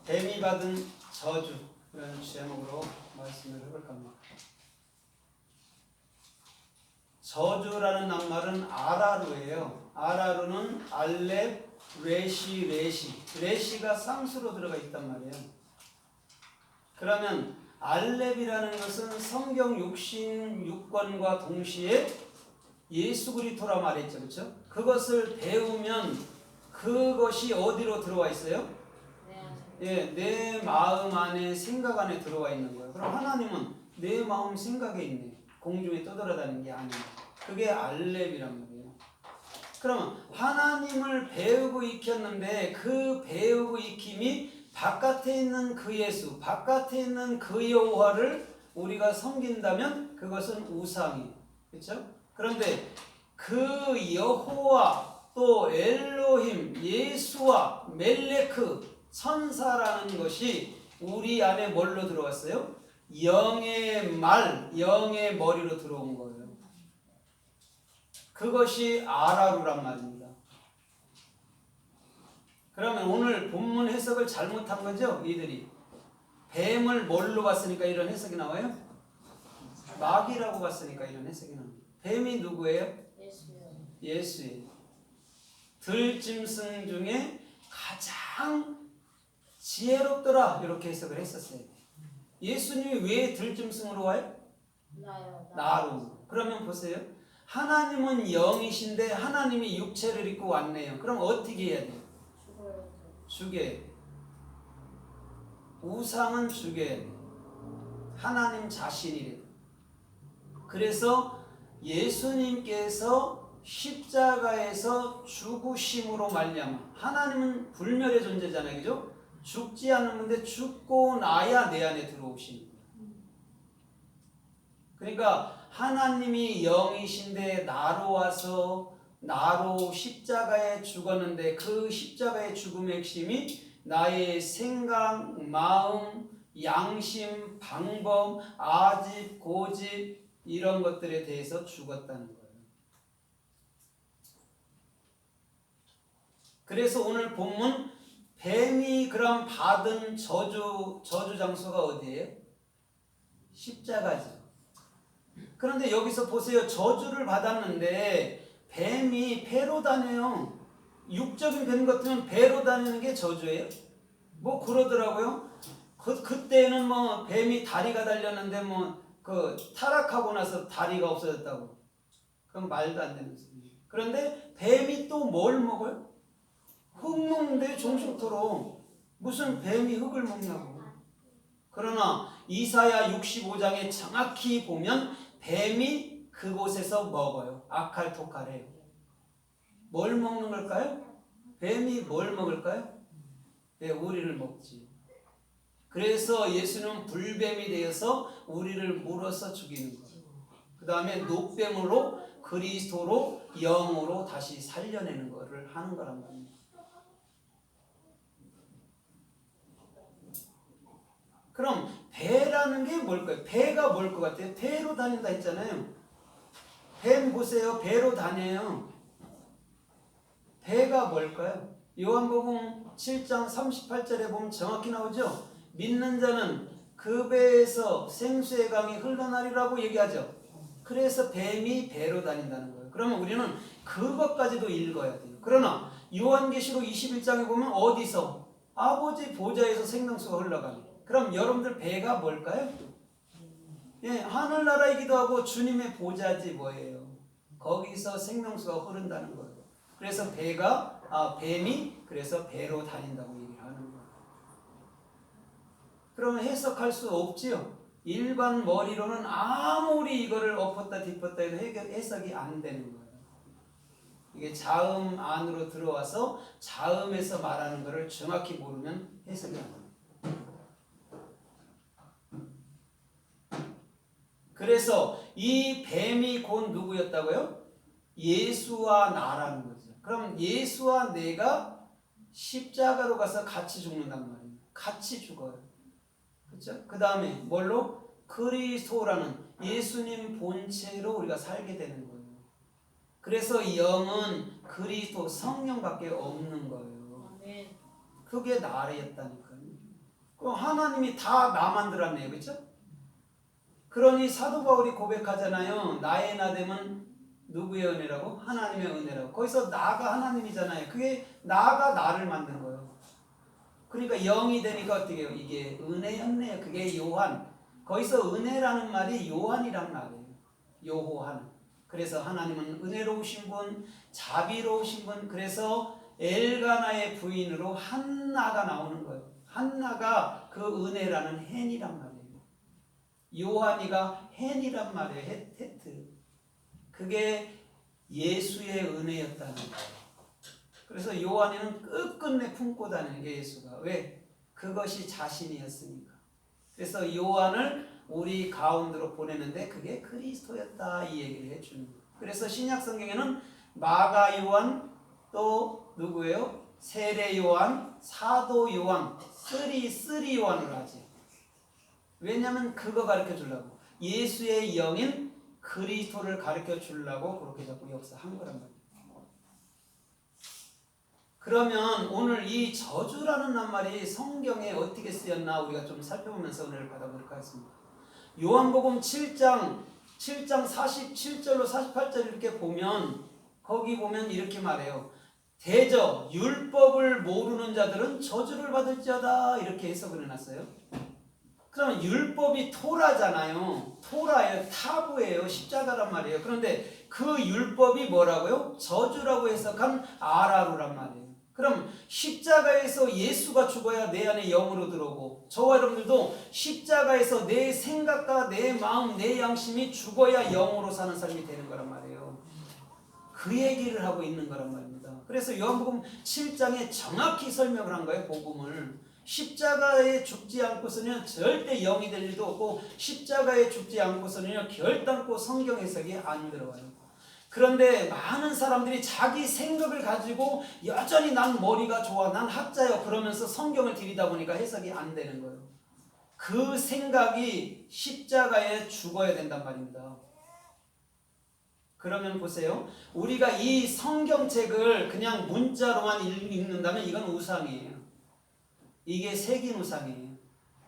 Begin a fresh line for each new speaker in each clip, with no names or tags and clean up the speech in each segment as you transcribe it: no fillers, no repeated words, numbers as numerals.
뱀이 받은 저주 이런 제목으로 말씀을 해볼까 합니다. 저주라는 낱말은 아라루예요. 아라루는 알렙, 레시가 쌍수로 들어가 있단 말이에요. 그러면 알렙이라는 것은 성경 육신 육권과 동시에 예수 그리스도라 말했죠, 그렇죠? 그것을 배우면 그것이 어디로 들어와 있어요? 예, 내 마음 안에 생각 안에 들어와 있는 거예요. 그럼 하나님은 내 마음 생각에 있네. 공중에 떠돌아다니는 게 아니에요. 그게 알렙이란 말이에요. 그러면 하나님을 배우고 익혔는데 그 배우고 익힘이 바깥에 있는 그 예수, 바깥에 있는 그 여호와를 우리가 섬긴다면 그것은 우상이에요. 그렇죠? 그런데 그 여호와 또 엘로힘, 예수와 멜레크, 천사라는 것이 우리 안에 뭘로 들어왔어요? 영의 말, 영의 머리로 들어온 거예요. 그것이 아라루란 말입니다. 그러면 오늘 본문 해석을 잘못한 거죠? 이들이 뱀을 뭘로 봤으니까 이런 해석이 나와요? 마귀라고 봤으니까 이런 해석이 나옵니다. 뱀이 누구예요? 예수예요. 들짐승 중에 가장 지혜롭더라 이렇게 해석을 했었어요. 예수님이 왜 들짐승으로 와요? 나로. 그러면 보세요. 하나님은 영이신데 하나님이 육체를 입고 왔네요. 그럼 어떻게 해야 돼요? 죽여야 돼요. 우상은 죽여야 돼요. 하나님 자신이래요. 그래서 예수님께서 십자가에서 죽으심으로 말미암아, 하나님은 불멸의 존재잖아요, 그죠? 죽지 않는 건데 죽고 나야 내 안에 들어오시는 거예요. 그러니까 하나님이 영이신데 나로 와서 나로 십자가에 죽었는데 그 십자가의 죽음의 핵심이 나의 생각, 마음, 양심, 방법, 아집, 고집 이런 것들에 대해서 죽었다는 거예요. 그래서 오늘 본문 뱀이 그럼 받은 저주 장소가 어디예요? 십자가죠. 그런데 여기서 보세요. 저주를 받았는데 뱀이 배로 다녀요. 육적인 뱀 같으면 배로 다니는 게 저주예요? 뭐 그러더라고요. 그때는 뭐 뱀이 다리가 달렸는데 타락하고 나서 다리가 없어졌다고. 그건 말도 안 되는 소리예요. 그런데 뱀이 또 뭘 먹어요? 흙 먹는데 정식토록 무슨 뱀이 흙을 먹냐고. 그러나 이사야 65장에 정확히 보면 뱀이 그곳에서 먹어요. 아칼토칼해요. 뭘 먹는 걸까요? 뱀이 뭘 먹을까요? 네, 우리를 먹지. 그래서 예수는 불뱀이 되어서 우리를 물어서 죽이는 거예요. 그 다음에 녹뱀으로 그리스도로 영으로 다시 살려내는 것을 하는 거란 말입니다. 그럼 배라는 게 뭘까요? 배가 뭘 것 같아요? 배로 다닌다 했잖아요. 뱀 보세요. 배로 다녀요. 배가 뭘까요? 요한복음 7장 38절에 보면 정확히 나오죠. 믿는 자는 그 배에서 생수의 강이 흘러나리라고 얘기하죠. 그래서 뱀이 배로 다닌다는 거예요. 그러면 우리는 그것까지도 읽어야 돼요. 그러나 요한계시록 21장에 보면 어디서? 아버지 보좌에서 생명수가 흘러가는. 그럼 여러분들 배가 뭘까요? 예, 하늘나라이기도 하고 주님의 보좌지 뭐예요? 거기서 생명수가 흐른다는 거예요. 그래서 뱀이 그래서 배로 다닌다고 얘기를 하는 거예요. 그러면 해석할 수 없지요. 일반 머리로는 아무리 이거를 엎었다 짚었다 해도 해석이 안 되는 거예요. 이게 자음 안으로 들어와서 자음에서 말하는 것을 정확히 모르면 해석이 안 돼요. 그래서 이 뱀이 곧 누구였다고요? 예수와 나라는 거죠. 그럼 예수와 내가 십자가로 가서 같이 죽는단 말이에요. 같이 죽어요. 그렇죠? 그 다음에 뭘로? 그리스도라는 예수님 본체로 우리가 살게 되는 거예요. 그래서 영은 그리스도 성령밖에 없는 거예요. 그게 나라였다니까요. 그럼 하나님이 다 나 만들었네요. 그렇죠? 그러니 사도 바울이 고백하잖아요. 나의 나됨은 누구의 은혜라고? 하나님의 은혜라고. 거기서 나가 하나님이잖아요. 그게 나가 나를 만든 거예요. 그러니까 영이 되니까 어떻게 해요? 이게 은혜였네요. 그게 요한. 거기서 은혜라는 말이 요한이란 말이에요. 요호한. 그래서 하나님은 은혜로우신 분, 자비로우신 분. 그래서 엘가나의 부인으로 한나가 나오는 거예요. 한나가 그 은혜라는 헨이란 말이에요. 요한이가 헨이란 말이에요. 헤트. 그게 예수의 은혜였다는 거예요. 그래서 요한이는 끝끝내 품고 다니는 게 예수가. 왜? 그것이 자신이었으니까. 그래서 요한을 우리 가운데로 보내는데 그게 그리스도였다 이 얘기를 해주는 거예요. 그래서 신약 성경에는 마가 요한 또 누구예요? 세례 요한, 사도 요한, 쓰리 요한으로 하지. 왜냐하면 그거 가르쳐 주려고. 예수의 영인 그리스도를 가르쳐 주려고 그렇게 자꾸 역사한 거란 말이에요. 그러면 오늘 이 저주라는 낱말이 성경에 어떻게 쓰였나 우리가 좀 살펴보면서 은혜를 받아보도록 하겠습니다. 요한복음 7장 47절로 48절 이렇게 보면 거기 보면 이렇게 말해요. 대저 율법을 모르는 자들은 저주를 받을지어다 이렇게 해석을 해놨어요. 그러면 율법이 토라잖아요. 토라예요. 타부예요. 십자가란 말이에요. 그런데 그 율법이 뭐라고요? 저주라고 해석한 아라루란 말이에요. 그럼 십자가에서 예수가 죽어야 내 안에 영으로 들어오고 저와 여러분들도 십자가에서 내 생각과 내 마음, 내 양심이 죽어야 영으로 사는 삶이 되는 거란 말이에요. 그 얘기를 하고 있는 거란 말입니다. 그래서 요한복음 7장에 정확히 설명을 한 거예요. 복음을. 십자가에 죽지 않고서는 절대 영이 될 일도 없고 십자가에 죽지 않고서는 결단코 성경 해석이 안 들어와요. 그런데 많은 사람들이 자기 생각을 가지고 여전히 난 머리가 좋아, 난 학자요 그러면서 성경을 들이다 보니까 해석이 안 되는 거예요. 그 생각이 십자가에 죽어야 된단 말입니다. 그러면 보세요. 우리가 이 성경책을 그냥 문자로만 읽는다면 이건 우상이에요. 이게 새긴 우상이에요.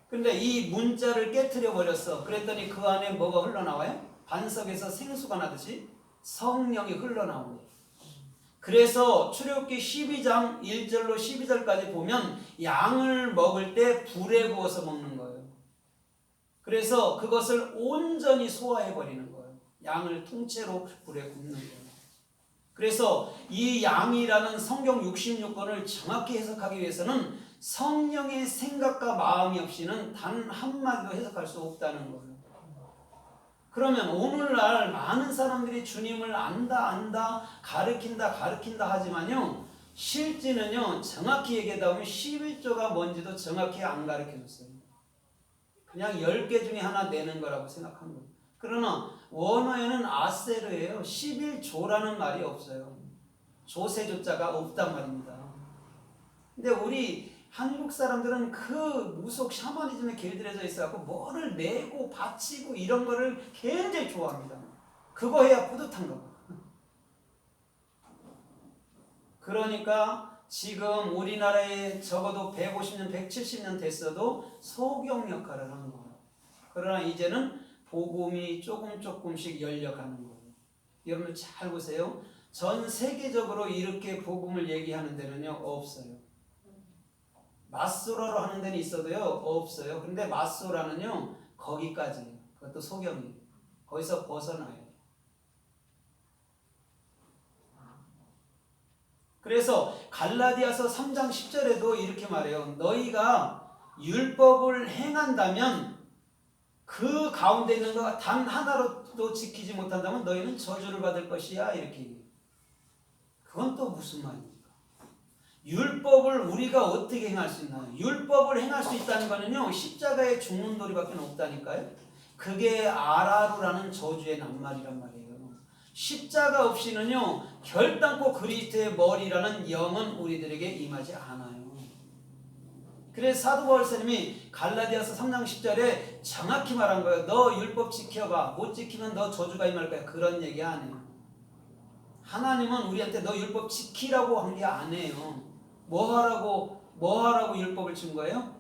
근데 이 문자를 깨트려 버렸어. 그랬더니 그 안에 뭐가 흘러나와요? 반석에서 생수가 나듯이 성령이 흘러나오고. 그래서 출애굽기 12장 1절로 12절까지 보면 양을 먹을 때 불에 구워서 먹는 거예요. 그래서 그것을 온전히 소화해 버리는 거예요. 양을 통째로 불에 굽는 거예요. 그래서 이 양이라는 성경 66권을 정확히 해석하기 위해서는 성령의 생각과 마음이 없이는 단 한마디도 해석할 수 없다는 거예요. 그러면 오늘날 많은 사람들이 주님을 안다 가르친다 하지만요 실제는요 정확히 얘기하다 보면 11조가 뭔지도 정확히 안 가르쳐줬어요. 그냥 10개 중에 하나 내는 거라고 생각한 거예요. 그러나 원어에는 아세르예요. 11조라는 말이 없어요. 조세조자가 없단 말입니다. 근데 우리 한국 사람들은 그 무속 샤머니즘에 길들여져 있어갖고 뭐를 내고 바치고 이런 거를 굉장히 좋아합니다. 그거 해야 뿌듯한 거. 그러니까 지금 우리나라에 적어도 150년, 170년 됐어도 소경 역할을 하는 거예요. 그러나 이제는 복음이 조금씩 열려가는 거예요. 여러분 잘 보세요. 전 세계적으로 이렇게 복음을 얘기하는 데는요 없어요. 마소라로 하는 데는 있어도요 없어요. 근데 마소라는요 거기까지예요. 그것도 소경이에요. 거기서 벗어나요. 그래서 갈라디아서 3장 10절에도 이렇게 말해요. 너희가 율법을 행한다면 그 가운데 있는 거 단 하나로도 지키지 못한다면 너희는 저주를 받을 것이야 이렇게 얘기해요. 그건 또 무슨 말입니까? 율법을 우리가 어떻게 행할 수 있나요? 율법을 행할 수 있다는 거는요 십자가에 죽는 도리밖에 없다니까요. 그게 아라루라는 저주의 낱말이란 말이에요. 십자가 없이는요 결단코 그리스도의 머리라는 영은 우리들에게 임하지 않아요. 그래서 사도 바울님이 갈라디아서 3장 10절에 정확히 말한 거예요. 너 율법 지켜봐. 못 지키면 너 저주가 임할 거야. 그런 얘기 안 해요. 하나님은 우리한테 너 율법 지키라고 한 게 아니에요. 뭐 하라고 율법을 준 거예요?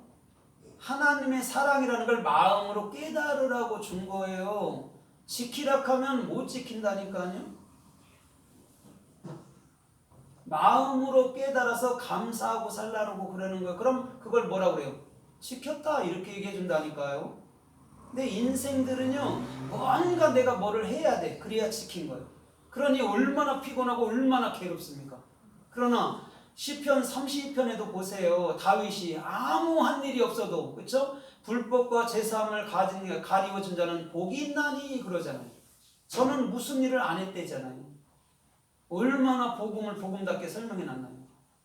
하나님의 사랑이라는 걸 마음으로 깨달으라고 준 거예요. 지키라 하면 못 지킨다니까요. 마음으로 깨달아서 감사하고 살라고 그러는 거예요. 그럼 그걸 뭐라고 그래요? 지켰다 이렇게 얘기해 준다니까요. 근데 인생들은요, 뭔가 내가 뭐를 해야 돼. 그래야 지킨 거예요. 그러니 얼마나 피곤하고 얼마나 괴롭습니까? 그러나 시편 32편에도 보세요. 다윗이 아무 한 일이 없어도, 그렇죠? 불법과 제사함을 가리워준 자는 복이 있나니 그러잖아요. 저는 무슨 일을 안 했대잖아요. 얼마나 복음을 복음답게 설명해 놨나요?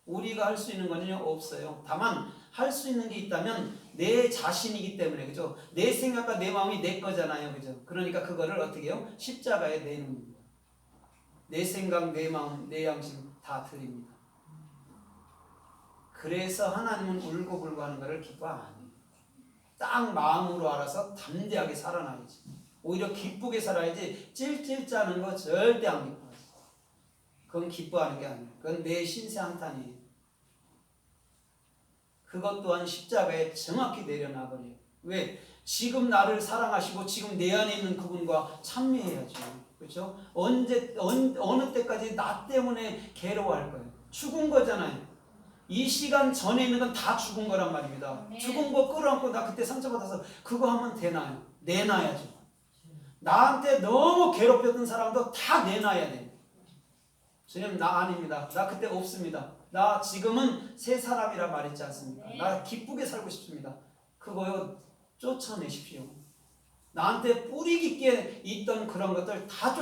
우리가 할 수 있는 거는요 없어요. 다만 할 수 있는 게 있다면 내 자신이기 때문에, 그죠? 내 생각과 내 마음이 내 거잖아요, 그죠? 그러니까 그거를 어떻게 해요? 십자가에 내놓는 거예요. 내 생각, 내 마음, 내 양심 다 드립니다. 그래서 하나님은 울고불고 하는 것을 기뻐 안 해요. 딱 마음으로 알아서 담대하게 살아나야지. 오히려 기쁘게 살아야지. 찔찔 짜는 거 절대 안 기뻐요. 그건 기뻐하는 게 아니에요. 그건 내 신세 한탄이에요. 그것 또한 십자가에 정확히 내려놔버려요. 왜? 지금 나를 사랑하시고 지금 내 안에 있는 그분과 참여해야죠. 그렇죠? 어느 때까지 나 때문에 괴로워할 거예요. 죽은 거잖아요. 이 시간 전에 있는 건 다 죽은 거란 말입니다. 네. 죽은 거 끌어안고 나 그때 상처받아서 그거 하면 되나요? 내놔야죠. 나한테 너무 괴롭혔던 사람도 다 내놔야 돼요. 주님, 나 아닙니다. 나 그때 없습니다. 나 지금은 새 사람이라 말했지 않습니까? 네. 나 기쁘게 살고 싶습니다. 그거요 쫓아내십시오. 나한테 뿌리 깊게 있던 그런 것들 다